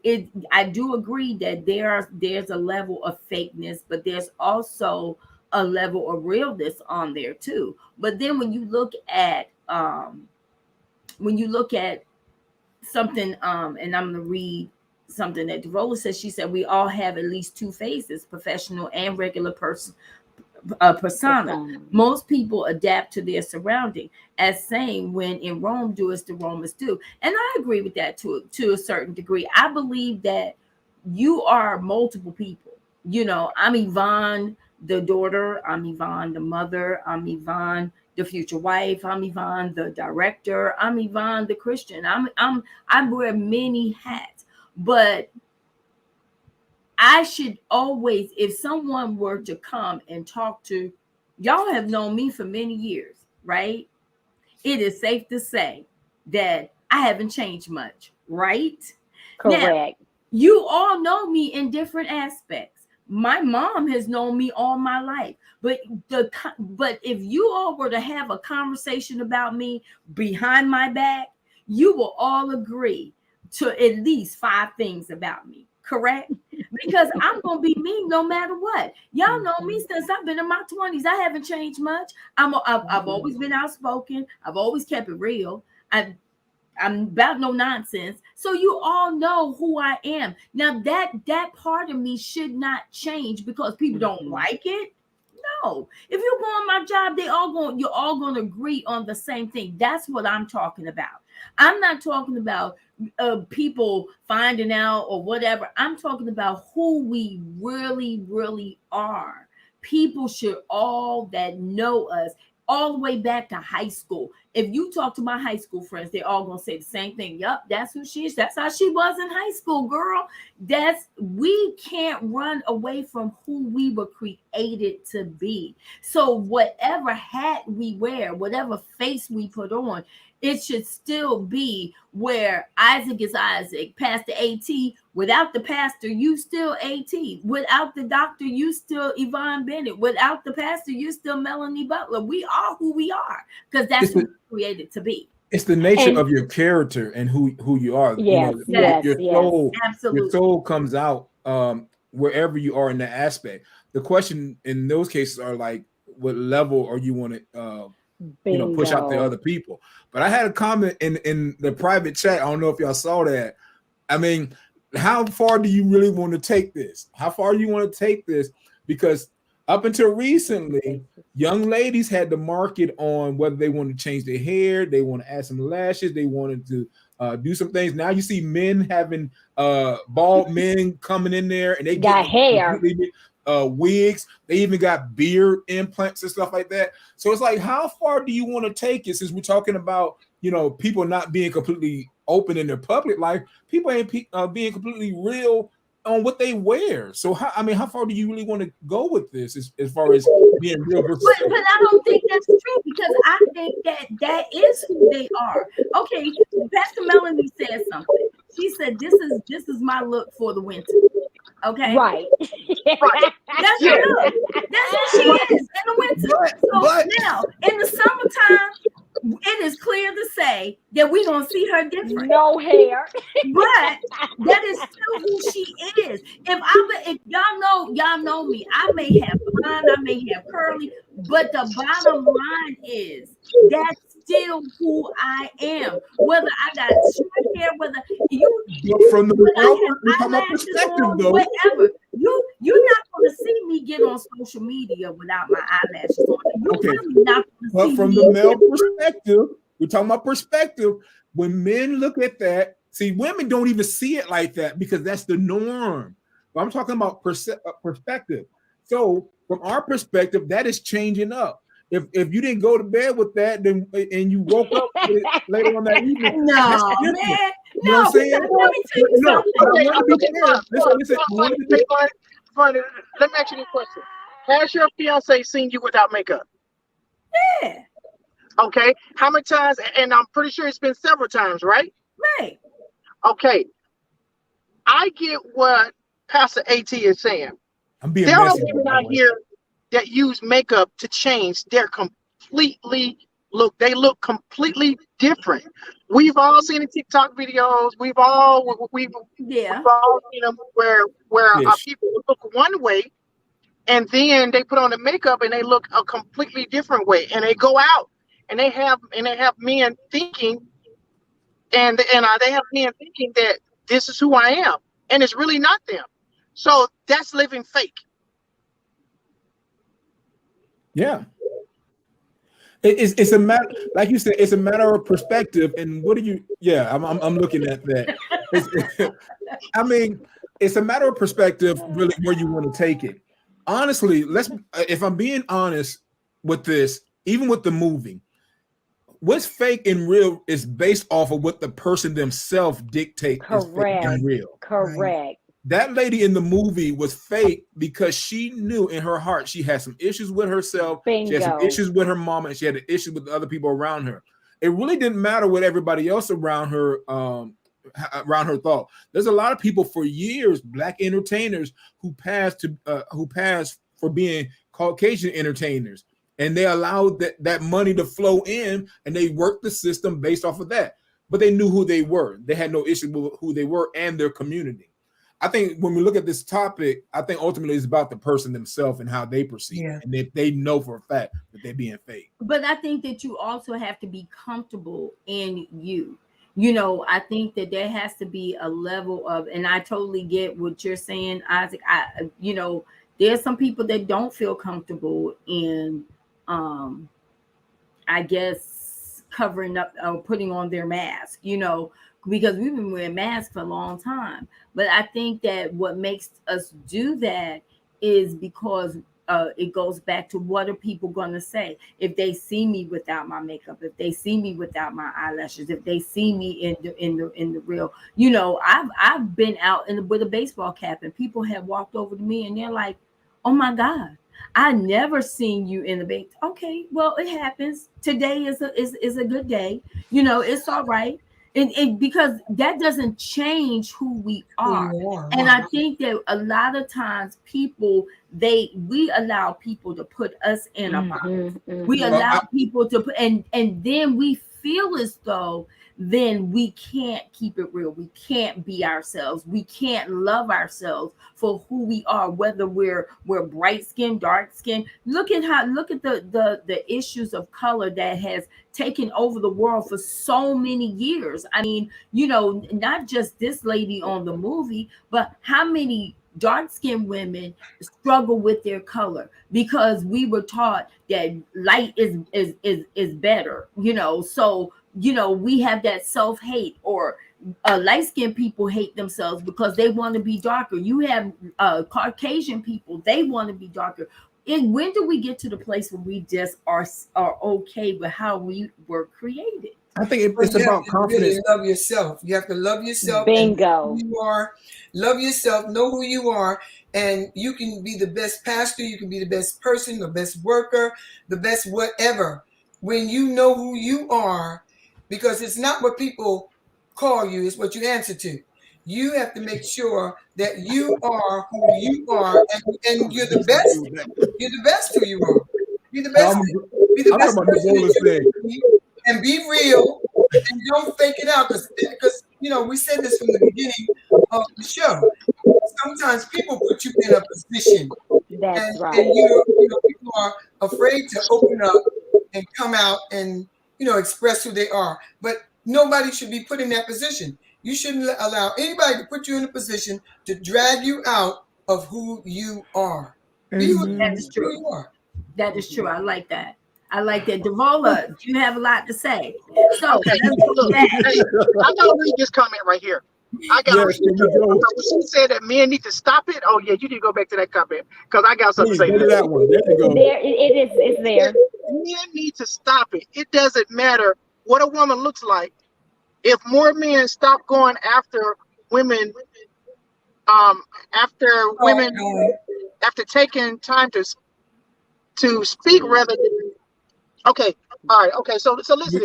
I do agree that there's a level of fakeness, but there's also a level of realness on there too. But then when you look at something, and I'm gonna read something that Derola says. She said we all have at least two faces, professional and regular persona. Persona. Most people adapt to their surrounding, as saying, when in Rome, do as the Romans do. And I agree with that to a certain degree. I believe that you are multiple people. I'm Yvonne, the daughter. I'm Yvonne, the mother. I'm Yvonne, the future wife. I'm Yvonne, the director. I'm Yvonne, the Christian. I wear many hats, but I should always, if someone were to come and talk to, y'all have known me for many years, right? It is safe to say that I haven't changed much, right? Now, Correct. you all know me in different aspects. My mom has known me all my life, but if you all were to have a conversation about me behind my back, you will all agree to at least 5 things about me, correct? Because I'm gonna be me no matter what. Y'all know me since I've been in my 20s. I haven't changed much. I've always been outspoken. I've always kept it real. I'm about no nonsense. So you all know who I am. Now that part of me should not change because people don't like it. No. If you go on my job, you're all going to agree on the same thing. That's what I'm talking about. I'm not talking about people finding out or whatever. I'm talking about who we really, really are. People should all that know us all the way back to high school. if you talk to my high school friends, they're all gonna say the same thing. Yup, that's who she is. That's how she was in high school, girl. We can't run away from who we were created to be. So whatever hat we wear, whatever face we put on, it should still be where Isaac is Isaac, Pastor AT. Without the pastor, you still AT. Without the doctor, you still Yvonne Bennett. Without the pastor, you still Melanie Butler. We are who we are because that's who we're created to be. It's the nature of your character and who you are. Yes, your soul, absolutely. your soul comes out wherever you are in that aspect. The question in those cases are like, what level are you want to push out the other people? But I had a comment in the private chat. I don't know if y'all saw that. I mean, how far do you really want to take this? How far do you want to take this? Because up until recently, young ladies had to market on whether they want to change their hair, they want to add some lashes, they wanted to do some things. Now you see men having bald men coming in there, and they got hair, wigs. They even got beard implants and stuff like that. So it's like, how far do you want to take it? Since we're talking about people not being completely open in their public life, people ain't being completely real on what they wear. So how far do you really want to go with this as far as being real? But I don't think that's true, because I think that is who they are. Okay, Pastor Melanie said something. She said, "This is my look for the winter." Okay, right. That's her look. That's who she is in the winter. So now in the summertime, it is clear to say that we're gonna see her different. No hair. But that is still who she is. If y'all know me, I may have blonde, I may have curly, but the bottom line is that's still who I am. Whether I got short hair, whether you from the perspective, though, whatever. You're not gonna see me get on social media without my eyelashes on. You're really not gonna see from the male perspective, we're talking about perspective. When men look at that, see, women don't even see it like that because that's the norm. But I'm talking about perspective. So from our perspective, that is changing up. If you didn't go to bed with that, then and you woke up with it later on that evening, no, man, you know what I'm saying? Let me tell you something. Listen, let me ask you this question: has your fiance seen you without makeup? Yeah. Okay. How many times? And I'm pretty sure it's been several times, right? Right. Okay. I get what Pastor AT is saying. There are women out here that use makeup to change. They look completely different. We've all seen the TikTok videos. We've all seen them where people look one way, and then they put on the makeup and they look a completely different way, and they go out and they have men thinking, and they have men thinking that this is who I am, and it's really not them. So that's living fake. Yeah. It's a matter, like you said, it's a matter of perspective. And what do you? Yeah, I'm looking at that. I mean, it's a matter of perspective, really, where you want to take it. Honestly, if I'm being honest with this, even with the movie, what's fake and real is based off of what the person themselves dictate is fake and real. Correct. That lady in the movie was fake because she knew in her heart she had some issues with herself. Bingo. She had some issues with her mama, and she had an issue with the other people around her. It really didn't matter what everybody else around her thought. There's a lot of people for years, Black entertainers, who passed for being Caucasian entertainers, and they allowed that money to flow in, and they worked the system based off of that. But they knew who they were. They had no issue with who they were and their community. I think when we look at this topic, I think ultimately it's about the person themselves and how they perceive it. And if they know for a fact that they're being fake. But I think that you also have to be comfortable in you. I think that there has to be a level of, and I totally get what you're saying, Isaac. There's some people that don't feel comfortable in, I guess, covering up or putting on their mask, because we've been wearing masks for a long time. But I think that what makes us do that is because it goes back to what are people going to say if they see me without my makeup, if they see me without my eyelashes, if they see me in the real, I've been out with a baseball cap and people have walked over to me and they're like, oh my God, I never seen you in the base. Okay, well, it happens. Today is a good day. It's all right. Because that doesn't change who we are. Who you are, And right. I think that a lot of times we allow people to put us in a box. We allow people to put, and then we feel as though then we can't keep it real. We can't be ourselves. We can't love ourselves for who we are, whether we're bright skin, dark skin. Look at the issues of color that has taken over the world for so many years. I mean, not just this lady on the movie, but how many dark-skinned women struggle with their color because we were taught that light is better, so we have that self-hate, or light-skinned people hate themselves because they want to be darker. You have Caucasian people, they want to be darker. And when do we get to the place where we just are okay with how we were created? I think it's about confidence. Really love yourself. You have to love yourself. Bingo. And know who you are. Love yourself. Know who you are, and you can be the best pastor. You can be the best person, the best worker, the best whatever. When you know who you are, because it's not what people call you; it's what you answer to. You have to make sure that you are who you are, and you're the best. You're the best who you are. Be the best. Be the best person that you can be. And be real, and don't fake it out, because we said this from the beginning of the show. Sometimes people put you in a position, That's right. and people are afraid to open up and come out and express who they are. But nobody should be put in that position. You shouldn't allow anybody to put you in a position to drag you out of who you are. Be who That is true. you are. That is true. I like that. Devola, you have a lot to say. So Okay, look, hey, I gotta read this comment right here. I gotta read this. She said that men need to stop it. Oh yeah, you need to go back to that comment because I got something to say. Go to that one. There you go. There it is. It's there. Men need to stop it. It doesn't matter what a woman looks like. If more men stop going after women, after taking time to speak rather than. Okay, all right, okay. So listen.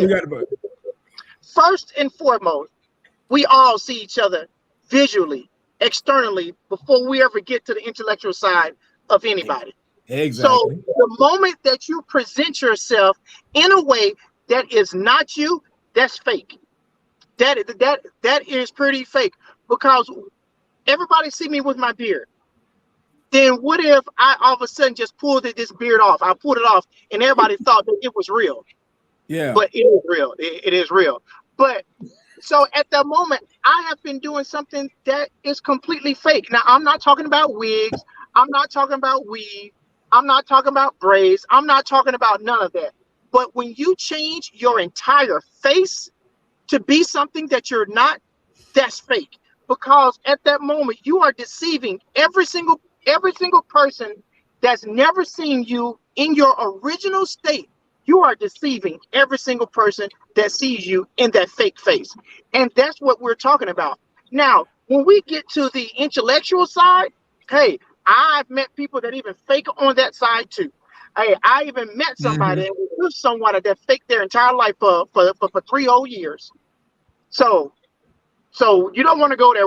First and foremost, we all see each other visually, externally, before we ever get to the intellectual side of anybody. Exactly. So the moment that you present yourself in a way that is not you, that's fake. That is pretty fake, because everybody see me with my beard. Then what if I all of a sudden just pulled this beard off? I pulled it off and everybody thought that it was real. Yeah. But it is real. It is real. But so at that moment, I have been doing something that is completely fake. Now, I'm not talking about wigs. I'm not talking about weave. I'm not talking about braids. I'm not talking about none of that. But when you change your entire face to be something that you're not, that's fake. Because at that moment, you are deceiving every single person that's never seen you in your original state. You are deceiving every single person that sees you in that fake face. And that's what we're talking about. Now, when we get to the intellectual side, hey, I've met people that even fake on that side too. Hey, I even met somebody and was someone that faked their entire life for 3 whole years. So you don't want to go there.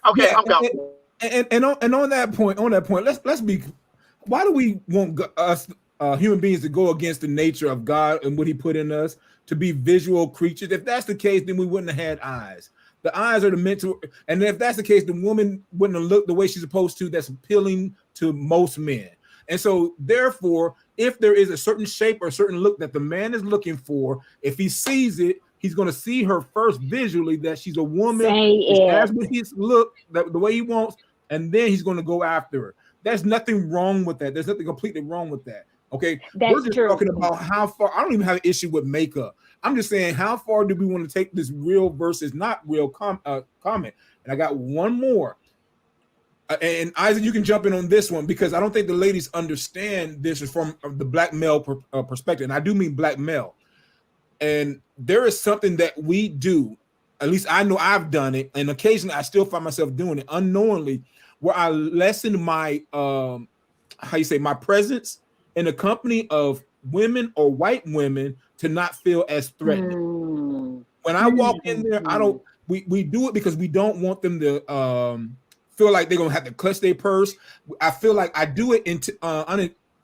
Okay, yeah, I'm going. And on that point, let's be. Why do we want us human beings to go against the nature of God and what He put in us to be visual creatures? If that's the case, then we wouldn't have had eyes. The eyes are the mental, and if that's the case, the woman wouldn't have looked the way she's supposed to. That's appealing to most men. And so, therefore, if there is a certain shape or a certain look that the man is looking for, if he sees it, he's going to see her first visually that she's a woman. As with his look, the way he wants, and then he's going to go after her. There's nothing wrong with that. There's nothing completely wrong with that. Okay, we're just talking about how far. I don't even have an issue with makeup. I'm just saying, how far do we want to take this real versus not real comment? And I got one more. And Isaac, you can jump in on this one because I don't think the ladies understand this is from the black male perspective. And I do mean black male. And there is something that we do, at least I know I've done it, and occasionally I still find myself doing it unknowingly, where I lessen my my presence in the company of women or white women to not feel as threatening. When I walk in there, we do it because we don't want them to feel like they're gonna have to clutch their purse. I feel like I do it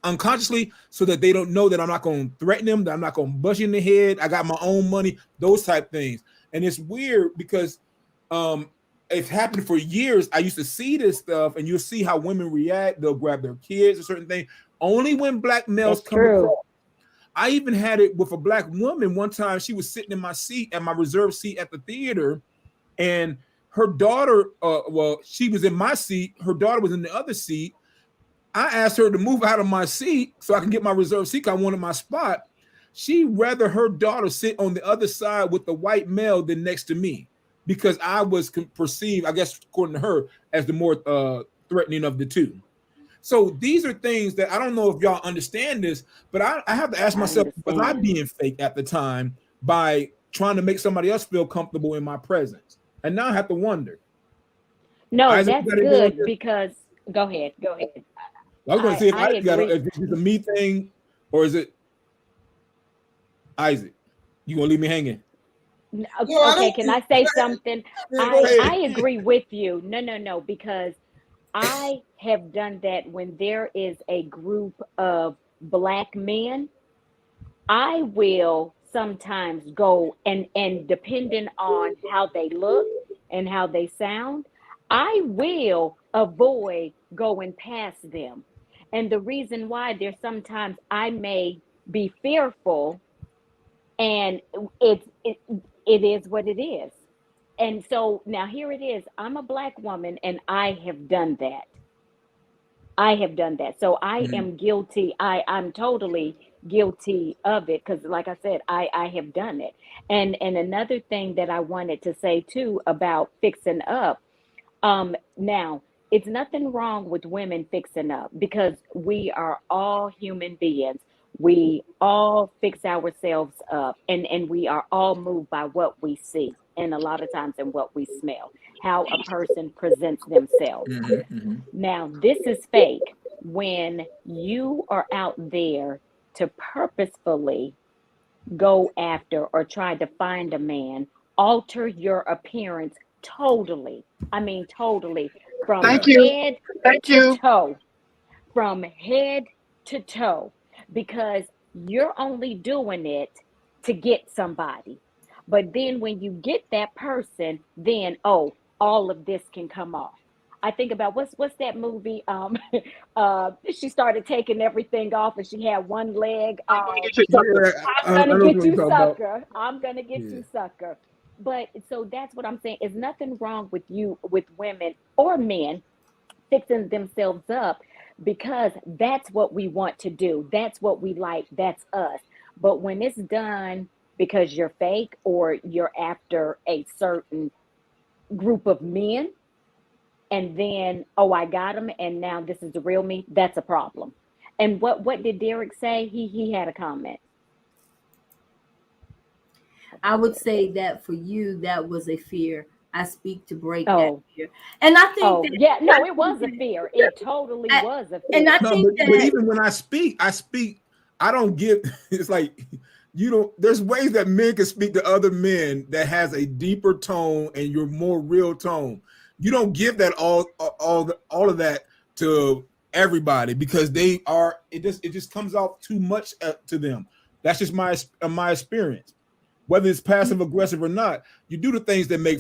unconsciously so that they don't know that I'm not going to threaten them, that I'm not going to bust you in the head. I got my own money, those type things. And it's weird because it's happened for years. I used to see this stuff, and you'll see how women react. They'll grab their kids or certain things. Only when black males come across. I even had it with a black woman one time. She was sitting in my seat, at my reserved seat at the theater, and her daughter, she was in my seat. Her daughter was in the other seat. I asked her to move out of my seat so I can get my reserved seat. I wanted my spot. She rather her daughter sit on the other side with the white male than next to me because I was perceived, I guess, according to her, as the more threatening of the two. So these are things that I don't know if y'all understand this, but I have to ask myself, was I being fake at the time by trying to make somebody else feel comfortable in my presence? And now I have to wonder. No, Isaac, that's good because go ahead. I was going to say if it's a me thing, or is it Isaac? You going to leave me hanging? Okay, can I say something? I agree with you. No, because I have done that when there is a group of black men. I will sometimes go and depending on how they look and how they sound, I will avoid going past them. And the reason why, there's sometimes I may be fearful, and it is what it is. And so now here it is. I'm a black woman, and I have done that. So I am guilty. I'm totally guilty of it because, like I said, I have done it. And another thing that I wanted to say too about fixing up. Now, it's nothing wrong with women fixing up because we are all human beings. We all fix ourselves up, and we are all moved by what we see, and a lot of times in what we smell, how a person presents themselves. Now, this is fake when you are out there to purposefully go after or try to find a man, alter your appearance totally. I mean, totally. From head to toe. From head to toe. Because you're only doing it to get somebody. But then when you get that person, then, all of this can come off. I think about what's that movie? She started taking everything off and she had one leg. I'm gonna get you, sucker. I'm gonna get you, sucker. But so that's what I'm saying. There's nothing wrong with women or men fixing themselves up because that's what we want to do. That's what we like. That's us. But when it's done because you're fake or you're after a certain group of men, and then, I got him, and now this is the real me, that's a problem. And what did Derek say? He had a comment. I would say that for you, that was a fear. I speak to break that fear. And I think it was a fear. It totally was a fear. And I think but even when I speak, I don't give, it's like, there's ways that men can speak to other men that has a deeper tone and your more real tone. You don't give that all of that to everybody because it just comes off too much to them. That's just my experience. Whether it's passive aggressive or not, you do the things that make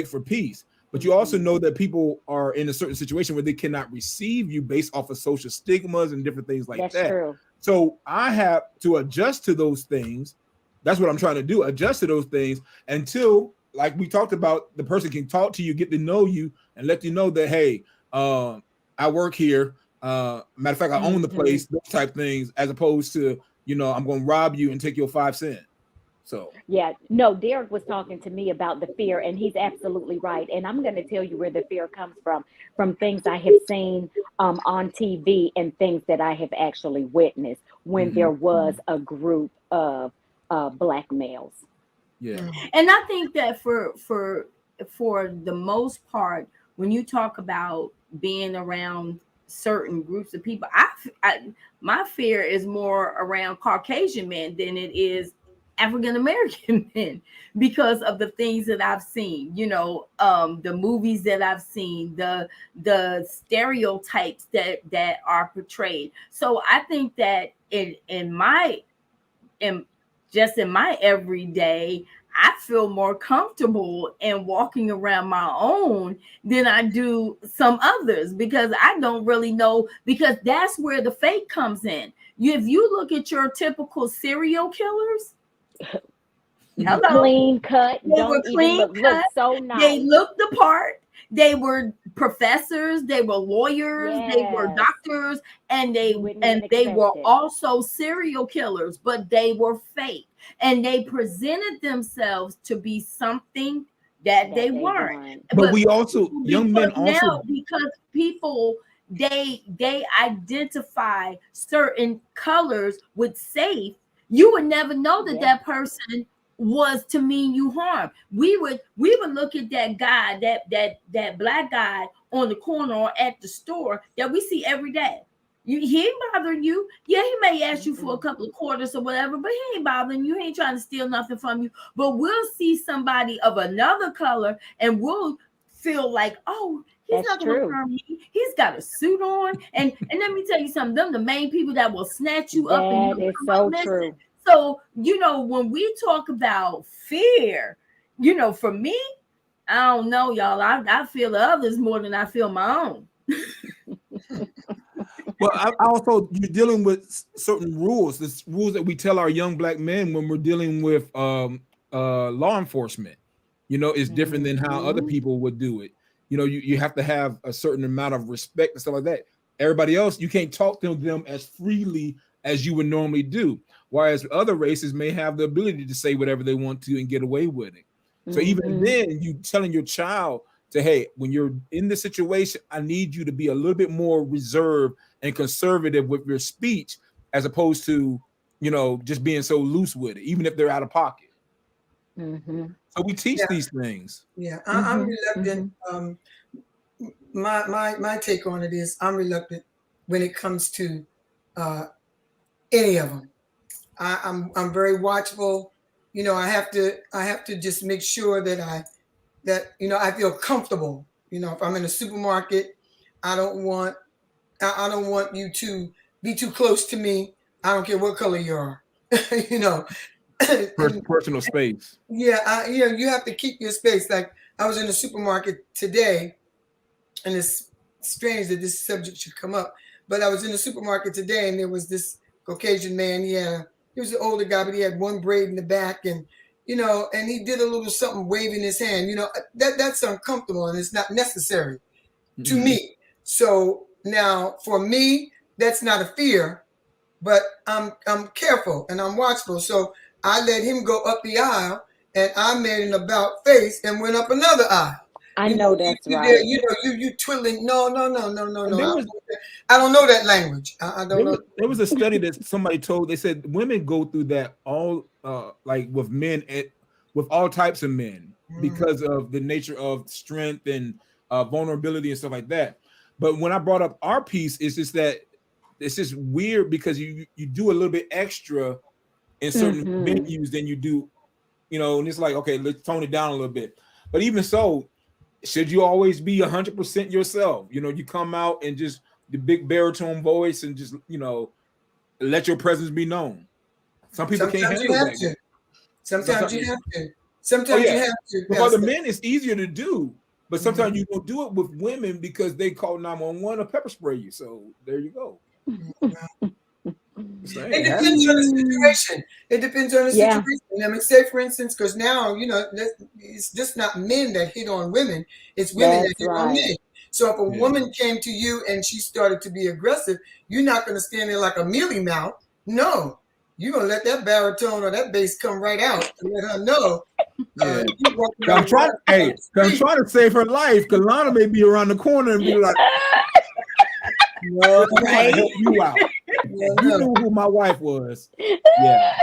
for peace. But you also know that people are in a certain situation where they cannot receive you based off of social stigmas and different things like that. That's true. So I have to adjust to those things. That's what I'm trying to do, adjust to those things until, like we talked about, the person can talk to you, get to know you, and let you know that, hey, I work here. Matter of fact, I own the place, those type things, as opposed to, I'm going to rob you and take your 5 cents. So Yeah, no, Derek was talking to me about the fear, and he's absolutely right. And I'm going to tell you where the fear comes from things I have seen on TV and things that I have actually witnessed when mhm, there was a group of black males. yeah, And I think that for the most part, when you talk about being around certain groups of people, my fear is more around Caucasian men than it is African American men, because of the things that I've seen, the movies that I've seen, the stereotypes that are portrayed. So I think that in just in my everyday, I feel more comfortable in walking around my own than I do some others, because I don't really know, because that's where the fake comes in. If you look at your typical serial killers, hello, Clean cut, they were don't even clean look cut. so They nice. looked the part. They were professors. They were lawyers. They were Yes, doctors, and you wouldn't even they were expect it. also serial killers. But they were fake, and they presented themselves to be something that they That they weren't. weren't. but But we also young men also. because people they identify certain colors with safe, you would never know that Yeah, that person was to mean you harm. We would look at that guy, that black guy on the corner or at the store that we see every day. He ain't bothering you. Yeah, he may ask you for a mm-mm. couple of quarters or whatever, but he ain't bothering you. He ain't trying to steal nothing from you. But we'll see somebody of another color and we'll feel like, oh, he's That's not going to true. harm me. He's got a suit on. And let me tell you something, them the main people that will snatch you up and That you'll is come up so missing. true. So, when we talk about fear, for me, I don't know, y'all. I feel the others more than I feel my own. Well, I also you're dealing with certain rules. This rules that we tell our young black men when we're dealing with law enforcement. Is different than how other Hmm. people would do it. You have to have a certain amount of respect and stuff like that. Everybody else, you can't talk to them as freely as you would normally do. Whereas other races may have the ability to say whatever they want to and get away with it. So even Hmm. then, you telling your child to, hey, when you're in this situation, I need you to be a little bit more reserved and conservative with your speech, as opposed to, just being so loose with it, even if they're out of pocket. Hmm. So we teach Yeah, these things. yeah. I'm Hmm. reluctant. Hmm. My take on it is I'm reluctant when it comes to uh, any of them. I'm very watchful. I have to just make sure that I feel comfortable. If I'm in a supermarket, I don't want I don't want you to be too close to me. I don't care what color you are. you know, and Personal space. yeah, you have to keep your space. Like I was in the supermarket today, and it's strange that this subject should come up. But I was in the supermarket today, and there was this Caucasian man. He was an older guy, but he had one braid in the back, and he did a little something waving his hand. That's uncomfortable, and it's not necessary to Mhm. me. So now, for me, that's not a fear, but I'm careful and I'm watchful. So I let him go up the aisle, and I made an about face and went up another aisle. I You know, know you, that's you there, right. you twiddling. No, no, no, no, no, And no. there was I don't know that language. I don't there know. was there was a study that somebody told. They said women go through that all like with men with all types of men Mhm. because of the nature of strength and vulnerability and stuff like that. But when I brought up our piece, it's just that it's just weird because you do a little bit extra in certain Hmm. venues than you do, and it's like, okay, let's tone it down a little bit. But even so, should you always be 100% yourself? You come out and just the big baritone voice and just, let your presence be known. Some people can't Sometimes you handle have that. to. Sometimes Sometimes, you have to. oh Sometimes yeah, you have to, with other Pastor. men, it's easier to do. But sometimes you don't do it with women because they call 911 or pepper spray you. So there you go. Mhm. So, hey, It it happens. depends on the Mm. situation. It depends on the Yeah, situation. I mean, say for instance, because now it's just not men that hit on women; it's women that that's hit on right. men. So if a Yeah. woman came to you and she started to be aggressive, you're not going to stand there like a mealy mouth. No, you're gonna let that baritone or that bass come right out and let her know. Yeah. You walking I'm on trying. the Hey, right I'm trying to save her life. Cause Lana may be around the corner and be like, "No, I'm trying to help you out. no, You no, knew who my wife was." Yeah.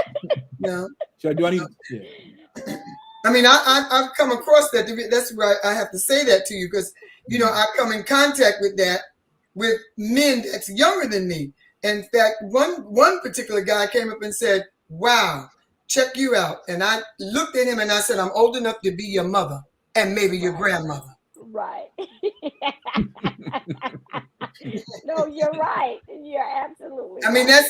no. Do I need? Yeah. I mean, I've come across that. That's why I have to say that to you, because I come in contact with that with men that's younger than me. In fact, one particular guy came up and said, "Wow, check you out." And I looked at him and I said, "I'm old enough to be your mother and maybe your grandmother." Right. No, you're right. You're absolutely I mean, right.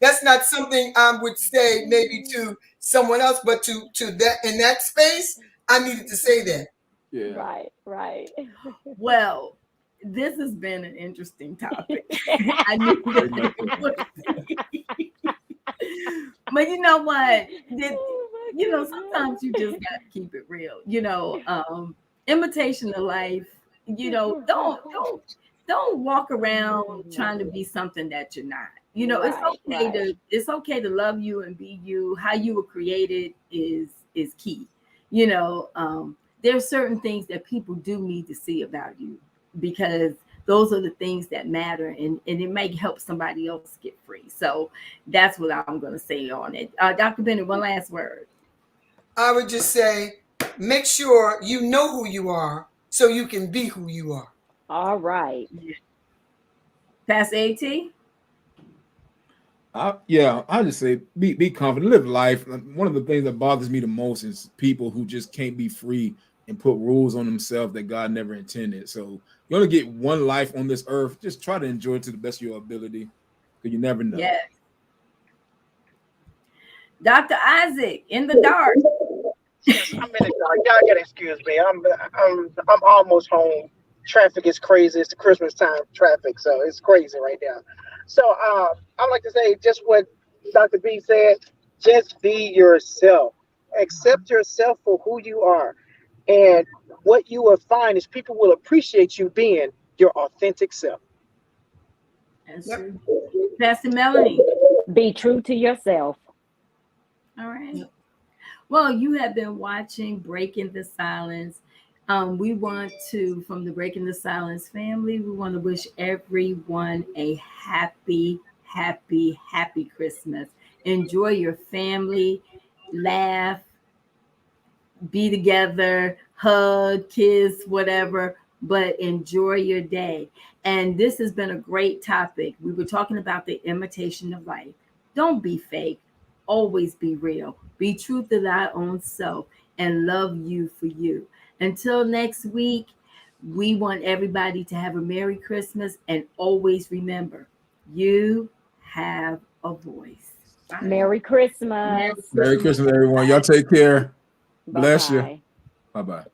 that's not something I would say maybe to someone else, but to that in that space, I needed to say that. Yeah. Right, right. Well, this has been an interesting topic. I knew Very that much it so. would be. But you know what? Oh my goodness. Sometimes you just got to keep it real. Imitation of life. Don't walk around trying to be something that you're not. Right, right. It's okay to love you and be you. How you were created is key. There's certain things that people do need to see about you, because those are the things that matter, and it may help somebody else get free. So that's what I'm going to say on it. Dr. Bennett, one last word. I would just say, make sure you know who you are so you can be who you are. All right. Pastor AT? I just say be confident, live life. One of the things that bothers me the most is people who just can't be free and put rules on themselves that God never intended. So you only get one life on this earth. Just try to enjoy it to the best of your ability, because you never know. Yes. Dr. Isaac, in the dark. Yes, I'm in the dark. Y'all gotta excuse me. I'm almost home. Traffic is crazy. It's the Christmas time traffic, so it's crazy right now. So I'd like to say just what Dr. B said. Just be yourself. Accept yourself for who you are, and what you will find is people will appreciate you being your authentic self. That's Yep. true. Pastor Melanie. Be true to yourself. All right. Yep. Well, you have been watching Breaking the Silence. We want to, from the Breaking the Silence family, we want to wish everyone a happy, happy, happy Christmas. Enjoy your family, laugh, be together, hug, kiss, whatever, but enjoy your day. And this has been a great topic. We were talking about the imitation of life. Don't be fake, always be real. Be true to thy own self and love you for you. Until next week, we want everybody to have a Merry Christmas, and always remember, you have a voice. Bye. Merry Merry Christmas. Merry Christmas. Christmas, everyone. Y'all take care. Bye Bless you. bye. Bye bye.